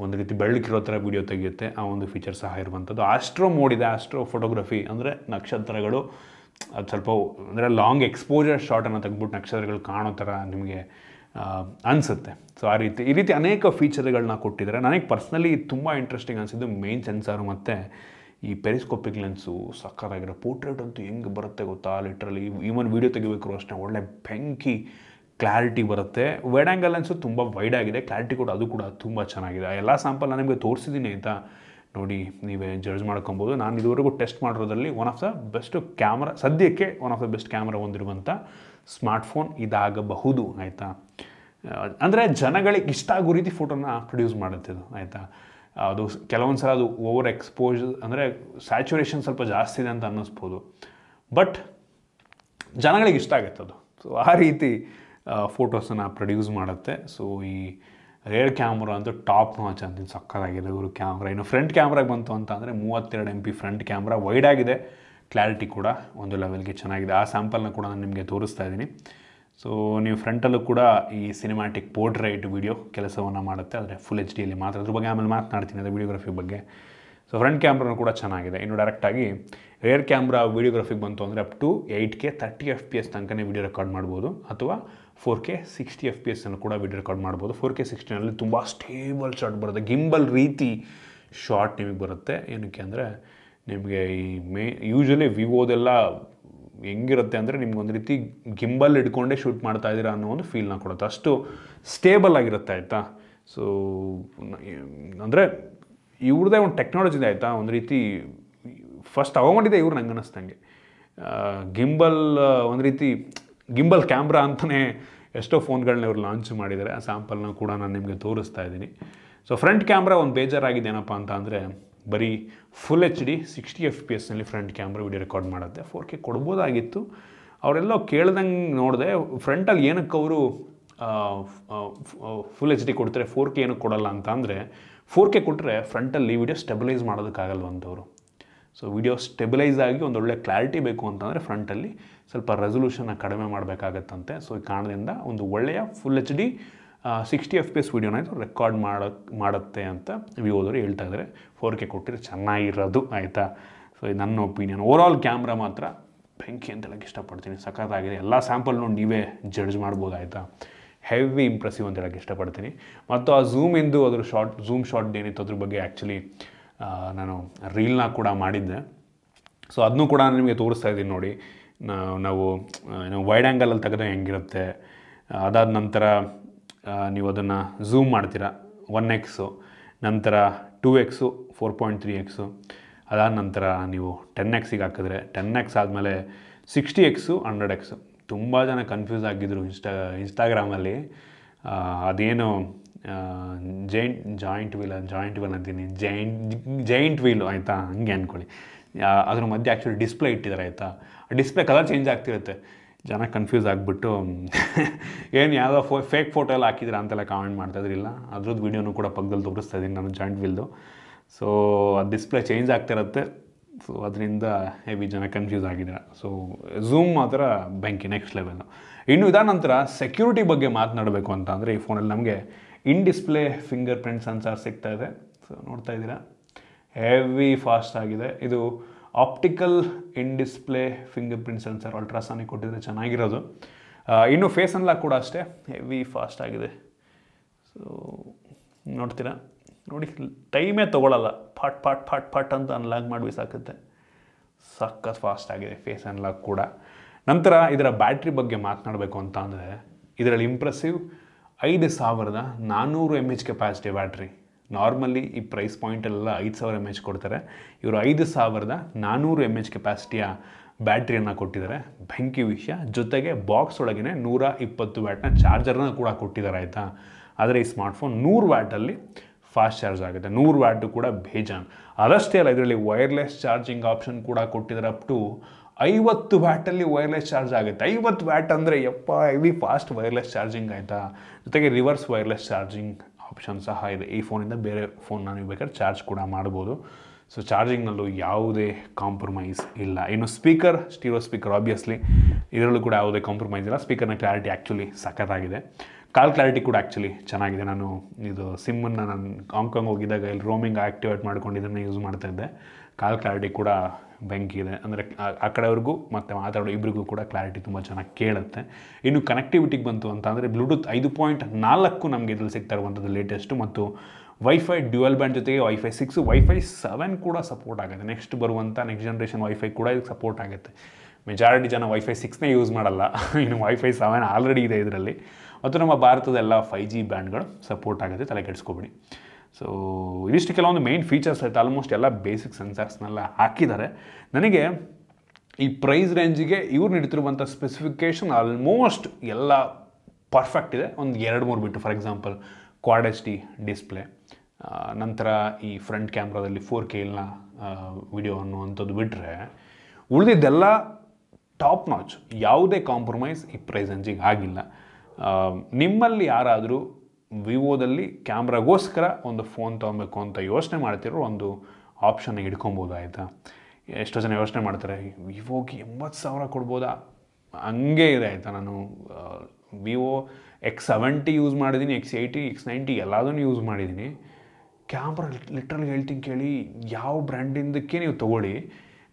ಒಂದು ರೀತಿ ಬೆಳಕಿರೋ ಥರ ವಿಡಿಯೋ ತೆಗೆಯುತ್ತೆ, ಆ ಒಂದು ಫೀಚರ್ ಸಹ ಇರುವಂಥದ್ದು. ಆಸ್ಟ್ರೋ ಮೋಡ್ ಇದೆ, ಆಸ್ಟ್ರೋ ಫೋಟೋಗ್ರಫಿ ಅಂದರೆ ನಕ್ಷತ್ರಗಳು ಅದು ಸ್ವಲ್ಪ ಅಂದರೆ ಲಾಂಗ್ ಎಕ್ಸ್ಪೋಜರ್ ಶಾಟನ್ನು ತೆಗೆದ್ಬಿಟ್ಟು ನಕ್ಷತ್ರಗಳು ಕಾಣೋ ಥರ ನಿಮಗೆ ಅನಿಸುತ್ತೆ. ಸೊ ಈ ರೀತಿ ಅನೇಕ ಫೀಚರ್ಗಳನ್ನ ಕೊಟ್ಟಿದ್ದಾರೆ. ನನಗೆ ಪರ್ಸ್ನಲಿ ತುಂಬ ಇಂಟ್ರೆಸ್ಟಿಂಗ್ ಅನಿಸಿದ್ದು ಮೇನ್ ಸೆನ್ಸಾರು ಮತ್ತು ಈ ಪೆರಿಸ್ಕೋಪಿಕ್ ಲೆನ್ಸು. ಸಕ್ಕತ್ತಾಗಿರೋ ಪೋರ್ಟ್ರೇಟ್ ಅಂತೂ ಹೆಂಗೆ ಬರುತ್ತೆ ಗೊತ್ತಾ, ಲಿಟ್ರಲಿ ಈವನ್ ವೀಡಿಯೋ ತೆಗಿಬೇಕು ಅಷ್ಟೇ ಒಳ್ಳೆ ಬೆಂಕಿ ಕ್ಲಾರಿಟಿ ಬರುತ್ತೆ. ವೈಡ್ ಆ್ಯಂಗಲ್ ಲೆನ್ಸು ತುಂಬ ವೈಡ್ ಆಗಿದೆ, ಕ್ಲಾರಿಟಿ ಕೂಡ ಅದು ಕೂಡ ತುಂಬ ಚೆನ್ನಾಗಿದೆ. ಎಲ್ಲ ಸ್ಯಾಂಪಲ್ ನಾನು ನಿಮಗೆ ತೋರಿಸಿದ್ದೀನಿ ಆಯಿತಾ, ನೋಡಿ ನೀವೇ ಜಡ್ಜ್ ಮಾಡ್ಕೊಬೋದು. ನಾನು ಇದುವರೆಗೂ ಟೆಸ್ಟ್ ಮಾಡಿರೋದ್ರಲ್ಲಿ one of the best camera, ಸದ್ಯಕ್ಕೆ one of the best camera ಹೊಂದಿರುವಂಥ ಸ್ಮಾರ್ಟ್ಫೋನ್ ಇದಾಗಬಹುದು ಆಯಿತಾ. ಅಂದರೆ ಜನಗಳಿಗೆ ಇಷ್ಟ ಆಗೋ ರೀತಿ ಫೋಟೋನ ಪ್ರೊಡ್ಯೂಸ್ ಮಾಡುತ್ತೆ ಇದು ಆಯಿತಾ. ಅದು ಕೆಲವೊಂದು ಸಲ ಅದು ಓವರ್ ಎಕ್ಸ್ಪೋಸ್ ಅಂದರೆ ಸ್ಯಾಚುರೇಷನ್ ಸ್ವಲ್ಪ ಜಾಸ್ತಿ ಇದೆ ಅಂತ ಅನ್ನಿಸ್ಬೋದು, ಬಟ್ ಜನಗಳಿಗೆ ಇಷ್ಟ ಆಗುತ್ತೆ ಅದು. ಸೊ ಆ ರೀತಿ ಫೋಟೋಸನ್ನು ಪ್ರೊಡ್ಯೂಸ್ ಮಾಡುತ್ತೆ. ಸೊ ಈ ರೇರ್ ಕ್ಯಾಮ್ರಾ ಅಂತೂ ಟಾಪ್ ನಾಚ್ ಅಂತೀನಿ, ಸಕ್ಕತ್ತಾಗಿದೆ ಇವರು ಕ್ಯಾಮ್ರಾ. ಇನ್ನು ಫ್ರಂಟ್ ಕ್ಯಾಮ್ರಾಗೆ ಬಂತು ಅಂತ ಅಂದರೆ 32 MP ಫ್ರಂಟ್ ಕ್ಯಾಮ್ರಾ, ವೈಡ್ ಆಗಿದೆ, ಕ್ಲಾರಿಟಿ ಕೂಡ ಒಂದು ಲೆವೆಲ್ಗೆ ಚೆನ್ನಾಗಿದೆ. ಆ ಸ್ಯಾಂಪಲ್ನ ಕೂಡ ನಾನು ನಿಮಗೆ ತೋರಿಸ್ತಾ ಇದ್ದೀನಿ. ಸೊ ನೀವು ಫ್ರಂಟಲ್ಲೂ ಕೂಡ ಈ ಸಿನಿಮ್ಯಾಟಿಕ್ ಪೋರ್ಟ್ರೇಟ್ ವಿಡಿಯೋ ಕೆಲಸವನ್ನು ಮಾಡುತ್ತೆ, ಆದರೆ ಫುಲ್ HD ಮಾತ್ರ. ಅದ್ರ ಬಗ್ಗೆ ಆಮೇಲೆ ಮಾತನಾಡ್ತೀನಿ, ಅದು ವಿಡಿಯೋಗ್ರಫಿ ಬಗ್ಗೆ. ಸೊ ಫ್ರಂಟ್ ಕ್ಯಾಮ್ರಾನು ಕೂಡ ಚೆನ್ನಾಗಿದೆ. ಇನ್ನು ಡೈರೆಕ್ಟಾಗಿ ರೇರ್ ಕ್ಯಾಮ್ರಾ ವಿಡಿಯೋಗ್ರಫಿಗೆ ಬಂತು ಅಂದರೆ ಅಪ್ ಟು 8K 30 FPS ತನಕನೇ ವಿಡಿಯೋ ರೆಕಾರ್ಡ್ ಮಾಡ್ಬೋದು, ಅಥವಾ 4K 60 FPS ಅನ್ನು ಕೂಡ ವಿಡಿಯೋ ರೆಕಾರ್ಡ್ ಮಾಡ್ಬೋದು. 4K 60ನಲ್ಲಿ ತುಂಬ ಸ್ಟೇಬಲ್ ಶಾಟ್ ಬರುತ್ತೆ, ಗಿಂಬಲ್ ರೀತಿ ಶಾಟ್ ನಿಮಗೆ ಬರುತ್ತೆ. ಏನಕ್ಕೆ ಅಂದರೆ ನಿಮಗೆ ಯೂಶ್ವಲಿ ವಿವೋದೆಲ್ಲ ಹೆಂಗಿರುತ್ತೆ ಅಂದರೆ ನಿಮ್ಗೊಂದು ರೀತಿ ಗಿಂಬಲ್ ಹಿಡ್ಕೊಂಡೇ ಶೂಟ್ ಮಾಡ್ತಾ ಇದ್ದೀರಾ ಅನ್ನೋ ಒಂದು ಫೀಲ್ನ ಕೊಡುತ್ತೆ, ಅಷ್ಟು ಸ್ಟೇಬಲ್ ಆಗಿರುತ್ತೆ ಆಯಿತಾ. ಸೊ ಅಂದರೆ ಇವ್ರದ್ದೇ ಒಂದು ಟೆಕ್ನಾಲಜಿ ಇದೆ ಆಯಿತಾ, ಒಂದು ರೀತಿ ಫಸ್ಟ್ ತಗೊಂಡಿದೆ ಇವ್ರು ನಂಗೆ ಅನ್ನಿಸ್ದಂಗೆ. ಗಿಂಬಲ್ ಒಂದು ರೀತಿ ಗಿಂಬಲ್ ಕ್ಯಾಮ್ರಾ ಅಂತಲೇ ಎಷ್ಟೋ ಫೋನ್ಗಳನ್ನ ಇವ್ರು ಲಾಂಚ್ ಮಾಡಿದ್ದಾರೆ. ಆ ಸ್ಯಾಂಪಲ್ನ ಕೂಡ ನಾನು ನಿಮಗೆ ತೋರಿಸ್ತಾ ಇದ್ದೀನಿ. ಸೊ ಫ್ರಂಟ್ ಕ್ಯಾಮ್ರಾ ಒಂದು ಬೇಜಾರಾಗಿದೆ ಏನಪ್ಪ ಅಂತ ಅಂದರೆ ಬರೀ full HD 60 FPS front camera video record ಮಾಡುತ್ತೆ. 4K ಕೊಡ್ಬೋದಾಗಿತ್ತು. ಅವರೆಲ್ಲೋ ಕೇಳ್ದಂಗೆ ನೋಡಿದೆ, ಫ್ರಂಟಲ್ಲಿ ಏನಕ್ಕೆ ಅವರು ಫುಲ್ HD ಕೊಡ್ತಾರೆ 4K ಏನಕ್ಕೆ ಕೊಡಲ್ಲ ಅಂತ ಅಂದರೆ, 4K ಕೊಟ್ಟರೆ ಫ್ರಂಟಲ್ಲಿ ವಿಡಿಯೋ ಸ್ಟೆಬಿಲೈಸ್ ಮಾಡೋದಕ್ಕಾಗಲ್ವಂಥವ್ರು. ಸೊ ವಿಡಿಯೋ ಸ್ಟೆಬಿಲೈಸ್ ಆಗಿ ಒಂದೊಳ್ಳೆ ಕ್ಲಾರಿಟಿ ಬೇಕು ಅಂತಂದರೆ ಫ್ರಂಟಲ್ಲಿ ಸ್ವಲ್ಪ ರೆಸೊಲ್ಯೂಷನ್ನ ಕಡಿಮೆ ಮಾಡಬೇಕಾಗತ್ತಂತೆ. ಸೊ ಈ ಕಾರಣದಿಂದ ಒಂದು ಒಳ್ಳೆಯ ಫುಲ್ HD 60 FPS ವಿಡಿಯೋನ ಇದು ರೆಕಾರ್ಡ್ ಮಾಡುತ್ತೆ ಅಂತ ವಿವೋದವರು ಹೇಳ್ತಾ ಇದ್ದಾರೆ. 4K ಕೊಟ್ಟಿದ್ರೆ ಚೆನ್ನಾಗಿರೋದು ಆಯಿತಾ. ಸೊ ಇದು ನನ್ನ ಒಪಿನಿಯನ್. ಓವರಾಲ್ ಕ್ಯಾಮ್ರಾ ಮಾತ್ರ ಬೆಂಕಿ ಅಂತ ಹೇಳಕ್ಕೆ ಇಷ್ಟಪಡ್ತೀನಿ, ಸಖತ್ತಾಗಿದೆ. ಎಲ್ಲ ಸ್ಯಾಂಪಲ್ನು ನೀವೇ ಜಡ್ಜ್ ಮಾಡ್ಬೋದು ಆಯಿತಾ. ಹೆವಿ ಇಂಪ್ರೆಸಿವ್ ಅಂತ ಹೇಳಕ್ಕೆ ಇಷ್ಟಪಡ್ತೀನಿ. ಮತ್ತು ಆ ಝೂಮಿಂದು ಅದ್ರ ಝೂಮ್ ಶಾಟ್ ಏನಿತ್ತು ಅದ್ರ ಬಗ್ಗೆ ಆ್ಯಕ್ಚುಲಿ ನಾನು ರೀಲ್ನ ಕೂಡ ಮಾಡಿದ್ದೆ. ಸೊ ಅದನ್ನೂ ಕೂಡ ನಾನು ನಿಮಗೆ ತೋರಿಸ್ತಾ ಇದ್ದೀನಿ ನೋಡಿ. ನಾವು ವೈಡ್ ಆ್ಯಂಗಲಲ್ಲಿ ತೆಗೆದ್ರೆ ಹೆಂಗಿರುತ್ತೆ, ಅದಾದ ನಂತರ ನೀವು ಅದನ್ನು ಝೂಮ್ ಮಾಡ್ತೀರಾ 1x, ನಂತರ 2x, 4.3x, ಅದಾದ ನಂತರ ನೀವು 10xಗೆ ಹಾಕಿದ್ರೆ 10x ಆದಮೇಲೆ 60x, 100x. ತುಂಬ ಜನ ಕನ್ಫ್ಯೂಸ್ ಆಗಿದ್ದರು ಇನ್ಸ್ಟಾಗ್ರಾಮಲ್ಲಿ. ಅದೇನು ಜಾಯಿಂಟ್ ವೀಲ್ ಅಂತೀನಿ, ಜೈಂಟ್ ವೀಲು ಆಯಿತಾ, ಹಂಗೆ ಅಂದ್ಕೊಳ್ಳಿ. ಅದ್ರ ಮಧ್ಯೆ ಆ್ಯಕ್ಚುಲಿ ಡಿಸ್ಪ್ಲೇ ಇಟ್ಟಿದ್ದಾರೆ ಆಯಿತಾ. ಡಿಸ್ಪ್ಲೇ ಕಲರ್ ಚೇಂಜ್ ಆಗ್ತಿರುತ್ತೆ. ಜನ ಕನ್ಫ್ಯೂಸ್ ಆಗಿಬಿಟ್ಟು ಏನು ಯಾವುದೋ ಫೇಕ್ ಫೋಟೋ ಎಲ್ಲ ಹಾಕಿದ್ರೆ ಅಂತೆಲ್ಲ ಕಾಮೆಂಟ್ ಮಾಡ್ತಾಯಿದ್ರಿಲ್ಲ. ಅದ್ರದ್ದು ವೀಡಿಯೋನು ಕೂಡ ಪಕ್ಕದಲ್ಲಿ ತೋರಿಸ್ತಾ ಇದ್ದೀನಿ ನಾನು, ಜಾಯಿಂಟ್ ವೀಲ್ದು. ಸೊ ಅದು ಡಿಸ್ಪ್ಲೇ ಚೇಂಜ್ ಆಗ್ತಿರುತ್ತೆ. ಸೊ ಅದರಿಂದ ಹೆವಿ ಜನ ಕನ್ಫ್ಯೂಸ್ ಆಗಿದ್ದಾರೆ. ಸೊ ಝೂಮ್ ಮಾತ್ರ ಬೆಂಕಿ ನೆಕ್ಸ್ಟ್ ಲೆವೆಲ್ಲು. ಇನ್ನು ಇದಾದ ನಂತರ ಸೆಕ್ಯೂರಿಟಿ ಬಗ್ಗೆ ಮಾತನಾಡಬೇಕು ಅಂತ ಅಂದರೆ ಈ ಫೋನಲ್ಲಿ ನಮಗೆ in display fingerprint sensor ಸಿಗ್ತಾ ಇದೆ. ಸೊ ನೋಡ್ತಾ ಇದ್ದೀರಾ, ಹೆವಿ ಫಾಸ್ಟ್ ಆಗಿದೆ. ಇದು optical in display fingerprint sensor, ultrasonic ಕೊಟ್ಟಿದ್ರೆ ಚೆನ್ನಾಗಿರೋದು. ಇನ್ನು ಫೇಸ್ ಅನ್ಲಾಕ್ ಕೂಡ ಅಷ್ಟೇ ಹೆವಿ ಫಾಸ್ಟ್ ಆಗಿದೆ. ಸೊ ನೋಡ್ತೀರಾ, ನೋಡಿ ಟೈಮೇ ತೊಗೊಳ್ಳಲ್ಲ, ಫಾಟ್ ಫಾಟ್ ಫಾಟ್ ಫಾಟ್ ಅಂತ ಅನ್ಲಾಕ್ ಮಾಡಿ ಬಿಸಾಕುತ್ತೆ. ಸಖತ್ ಫಾಸ್ಟ್ ಆಗಿದೆ ಫೇಸ್ ಅನ್ಲಾಕ್ ಕೂಡ. ನಂತರ ಇದರ ಬ್ಯಾಟ್ರಿ ಬಗ್ಗೆ ಮಾತನಾಡಬೇಕು ಅಂತ ಅಂದರೆ, ಇದರಲ್ಲಿ impressive 5400 mAh capacity battery. Normally ಈ ಪ್ರೈಸ್ ಪಾಯಿಂಟಲ್ಲೆಲ್ಲ 5000 mAh ಕೊಡ್ತಾರೆ, ಇವರು 5400 mAh ಕೆಪಾಸಿಟಿಯ ಬ್ಯಾಟ್ರಿಯನ್ನು ಕೊಟ್ಟಿದ್ದಾರೆ. ಬೆಂಕಿ ವಿಷಯ. ಜೊತೆಗೆ ಬಾಕ್ಸ್ ಒಳಗೇ 120 ವ್ಯಾಟ್ನ ಚಾರ್ಜರ್ನ ಕೂಡ ಕೊಟ್ಟಿದ್ದಾರೆ ಆಯಿತಾ. ಆದರೆ ಈ ಸ್ಮಾರ್ಟ್ಫೋನ್ 100 ವ್ಯಾಟಲ್ಲಿ ಫಾಸ್ಟ್ ಚಾರ್ಜ್ ಆಗುತ್ತೆ. 100 ವ್ಯಾಟು ಕೂಡ ಬೇಜಾನ್. ಅದಷ್ಟೇ ಅಲ್ಲ, ಇದರಲ್ಲಿ ವೈರ್ಲೆಸ್ ಚಾರ್ಜಿಂಗ್ ಆಪ್ಷನ್ ಕೂಡ ಕೊಟ್ಟಿದ್ದಾರೆ. ಅಪ್ ಟು 50 ವ್ಯಾಟಲ್ಲಿ ವೈರ್ಲೆಸ್ ಚಾರ್ಜ್ ಆಗುತ್ತೆ. 50 ವ್ಯಾಟ್ ಅಂದರೆ ಯಪ್ಪ, ಹೆವಿ ಫಾಸ್ಟ್ ವೈರ್ಲೆಸ್ ಚಾರ್ಜಿಂಗ್ ಆಯಿತಾ. ಜೊತೆಗೆ ರಿವರ್ಸ್ ವೈರ್ಲೆಸ್ ಚಾರ್ಜಿಂಗ್ ಆಪ್ಷನ್ ಸಹ ಇದೆ. ಈ ಫೋನಿಂದ ಬೇರೆ ಫೋನ್ನ ನೀವು ಬೇಕಾದ್ರೆ ಚಾರ್ಜ್ ಕೂಡ ಮಾಡ್ಬೋದು. ಸೊ ಚಾರ್ಜಿಂಗ್ನಲ್ಲೂ ಯಾವುದೇ ಕಾಂಪ್ರಮೈಸ್ ಇಲ್ಲ. ಇನ್ನು ಸ್ಪೀಕರ್, ಸ್ಟೀರಿಯೋ ಸ್ಪೀಕರ್ ಆಬ್ವಿಯಸ್ಲಿ, ಇದರಲ್ಲೂ ಕೂಡ ಯಾವುದೇ ಕಾಂಪ್ರಮೈಸ್ ಇಲ್ಲ. ಸ್ಪೀಕರ್ನ ಕ್ಲಾರಿಟಿ ಆ್ಯಕ್ಚುಲಿ ಸಖತ್ತಾಗಿದೆ. ಕಾಲ್ ಕ್ಲಾರಿಟಿ ಕೂಡ ಆ್ಯಕ್ಚುಲಿ ಚೆನ್ನಾಗಿದೆ. ನಾನು ಇದು ಸಿಮ್ಮನ್ನು ನಾನು ಹಾಂಗ್ಕಾಂಗ್ ಹೋಗಿದ್ದಾಗ ಇಲ್ಲಿ ರೋಮಿಂಗ್ ಆ್ಯಕ್ಟಿವೇಟ್ ಮಾಡ್ಕೊಂಡಿದ್ದನ್ನು ಯೂಸ್ ಮಾಡ್ತಾಯಿದ್ದೆ. ಕಾಲ್ ಕ್ಲಾರಿಟಿ ಕೂಡ ಬೆಂಕಿ ಇದೆ. ಅಂದರೆ ಆ ಕಡೆಯವ್ರಿಗೂ ಮತ್ತು ಮಾತಾಡೋ ಇಬ್ಬರಿಗೂ ಕೂಡ ಕ್ಲಾರಿಟಿ ತುಂಬ ಚೆನ್ನಾಗಿ ಕೇಳುತ್ತೆ. ಇನ್ನು ಕನೆಕ್ಟಿವಿಟಿಗೆ ಬಂತು ಅಂತ ಅಂದರೆ ಬ್ಲೂಟೂತ್ 5.4 ನಮಗೆ ಇದ್ರಲ್ಲಿ ಸಿಗ್ತಾ ಇರುವಂಥದ್ದು ಲೇಟೆಸ್ಟು, ಮತ್ತು ವೈಫೈ ಡ್ಯುಯಲ್ ಬ್ಯಾಂಡ್ ಜೊತೆಗೆ ವೈಫೈ 6, ವೈಫೈ 7 ಕೂಡ ಸಪೋರ್ಟ್ ಆಗುತ್ತೆ. ನೆಕ್ಸ್ಟ್ ಜನ್ರೇಷನ್ ವೈಫೈ ಕೂಡ ಇದಕ್ಕೆ ಸಪೋರ್ಟ್ ಆಗುತ್ತೆ. ಮೆಜಾರಿಟಿ ಜನ ವೈಫೈ 6ನೇ ಯೂಸ್ ಮಾಡಲ್ಲ, ಇನ್ನು ವೈಫೈ 7 ಆಲ್ರೆಡಿ ಇದೆ ಇದರಲ್ಲಿ. ಮತ್ತು ನಮ್ಮ ಭಾರತದ ಎಲ್ಲ 5G ಬ್ಯಾಂಡ್ಗಳು ಸಪೋರ್ಟ್ ಆಗುತ್ತೆ, ತಲೆ ಕೆಡಿಸ್ಕೊಬೇಡಿ. ಸೊ ಇದಿಷ್ಟು ಕೆಲವೊಂದು ಮೇನ್ ಫೀಚರ್ಸ್ ಆಯಿತು. ಆಲ್ಮೋಸ್ಟ್ ಎಲ್ಲ ಬೇಸಿಕ್ ಸೆನ್ಸರ್ಸ್ನೆಲ್ಲ ಹಾಕಿದ್ದಾರೆ. ನನಗೆ ಈ ಪ್ರೈಸ್ ರೇಂಜಿಗೆ ಇವ್ರು ನೀಡ್ತಿರುವಂಥ ಸ್ಪೆಸಿಫಿಕೇಷನ್ ಆಲ್ಮೋಸ್ಟ್ ಎಲ್ಲ ಪರ್ಫೆಕ್ಟ್ ಇದೆ. ಒಂದು 2-3 ಬಿಟ್ಟು, for example Quad HD display, ನಂತರ ಈ ಫ್ರಂಟ್ ಕ್ಯಾಮ್ರಾದಲ್ಲಿ 4K ವಿಡಿಯೋ ಅನ್ನುವಂಥದ್ದು ಬಿಟ್ಟರೆ ಉಳಿದಿದ್ದೆಲ್ಲ ಟಾಪ್ ನಾಚ್. ಯಾವುದೇ ಕಾಂಪ್ರಮೈಸ್ ಈ ಪ್ರೈಸ್ ರೇಂಜಿಗೆ ಆಗಿಲ್ಲ. ನಿಮ್ಮಲ್ಲಿ ಯಾರಾದರೂ ವಿವೋದಲ್ಲಿ ಕ್ಯಾಮ್ರಾಗೋಸ್ಕರ ಒಂದು ಫೋನ್ ತೊಗೊಬೇಕು ಅಂತ ಯೋಚನೆ ಮಾಡ್ತಿರೋ ಒಂದು ಆಪ್ಷನ್ ಹಿಡ್ಕೊಬೋದು ಆಯಿತಾ. ಎಷ್ಟೋ ಜನ ಯೋಚನೆ ಮಾಡ್ತಾರೆ, ವಿವೋಗೆ 80,000 ಕೊಡ್ಬೋದಾ, ಹಂಗೆ ಇದೆ ಆಯಿತಾ. ನಾನು ವಿವೋ X70 ಯೂಸ್ ಮಾಡಿದ್ದೀನಿ, X80, X90 ಎಲ್ಲದನ್ನು ಯೂಸ್ ಮಾಡಿದ್ದೀನಿ. ಕ್ಯಾಮ್ರಾ ಲಿಟ್ರಲಿ ಹೇಳ್ತೀನಿ ಕೇಳಿ, ಯಾವ ಬ್ರ್ಯಾಂಡಿಂದಕ್ಕೆ ನೀವು ತೊಗೊಳ್ಳಿ,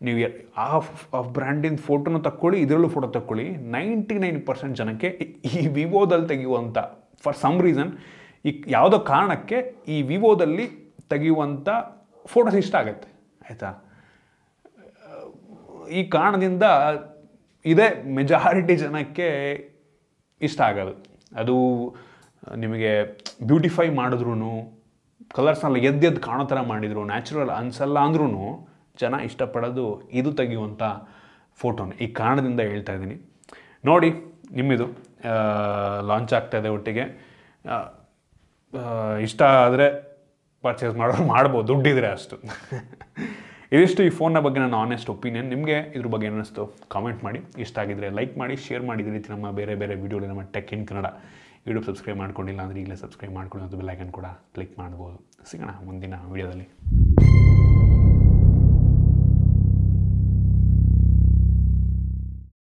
ನೀವು ಆ ಬ್ರ್ಯಾಂಡಿನ ಫೋಟೋನ ತಕ್ಕೊಳ್ಳಿ, ಇದರಲ್ಲೂ ಫೋಟೋ ತಕ್ಕೊಳ್ಳಿ, 99% ಜನಕ್ಕೆ ಈ ವಿವೋದಲ್ಲಿ ತೆಗೆಯುವಂಥ, ಫಾರ್ ಸಮ್ ರೀಸನ್ ಈ ಯಾವುದೋ ಕಾರಣಕ್ಕೆ ಈ ವಿವೋದಲ್ಲಿ ತೆಗೆಯುವಂಥ ಫೋಟೋಸ್ ಇಷ್ಟ ಆಗುತ್ತೆ ಆಯಿತಾ. ಈ ಕಾರಣದಿಂದ ಇದೇ ಮೆಜಾರಿಟಿ ಜನಕ್ಕೆ ಇಷ್ಟ ಆಗೋದು. ಅದು ನಿಮಗೆ ಬ್ಯೂಟಿಫೈ ಮಾಡಿದ್ರೂ, ಕಲರ್ಸ್ನೆಲ್ಲ ಎದ್ದೆದ್ದು ಕಾಣೋ ಥರ ಮಾಡಿದ್ರು, ನ್ಯಾಚುರಲ್ ಅನಿಸಲ್ಲ ಅಂದ್ರೂ ಜನ ಇಷ್ಟಪಡೋದು ಇದು ತೆಗೆಯುವಂಥ ಫೋಟೋನ. ಈ ಕಾರಣದಿಂದ ಹೇಳ್ತಾ ಇದ್ದೀನಿ. ನೋಡಿ, ನಿಮ್ಮಿದು ಲಾಂಚ್ ಆಗ್ತಾಯಿದೆ ಒಟ್ಟಿಗೆ. ಇಷ್ಟ ಆದರೆ ಪರ್ಚೇಸ್ ಮಾಡ್ಬೋದು, ದುಡ್ಡಿದ್ರೆ ಅಷ್ಟು. ಇದಿಷ್ಟು ಈ ಫೋನ್ನ ಬಗ್ಗೆ ನನ್ನ ಆನೆಸ್ಟ್ ಒಪಿನಿಯನ್. ನಿಮಗೆ ಇದ್ರ ಬಗ್ಗೆ ಏನಿಸ್ತು ಕಾಮೆಂಟ್ ಮಾಡಿ. ಇಷ್ಟ ಆಗಿದ್ದರೆ ಲೈಕ್ ಮಾಡಿ, ಶೇರ್ ಮಾಡಿ. ಇದೇ ರೀತಿ ನಮ್ಮ ಬೇರೆ ಬೇರೆ ವೀಡಿಯೋಲಿ ನಮ್ಮ tech in Kannada YouTube subscribe ಮಾಡ್ಕೊಂಡಿಲ್ಲ ಅಂದರೆ ಈಗಲೇ ಸಬ್ಸ್ಕ್ರೈಬ್ ಮಾಡ್ಕೊಂಡು, ಅದು ಬೆಲ್ ಐಕನ್ ಕೂಡ ಕ್ಲಿಕ್ ಮಾಡ್ಬೋದು. ಸಿಗೋಣ ಮುಂದಿನ ವೀಡಿಯೋದಲ್ಲಿ.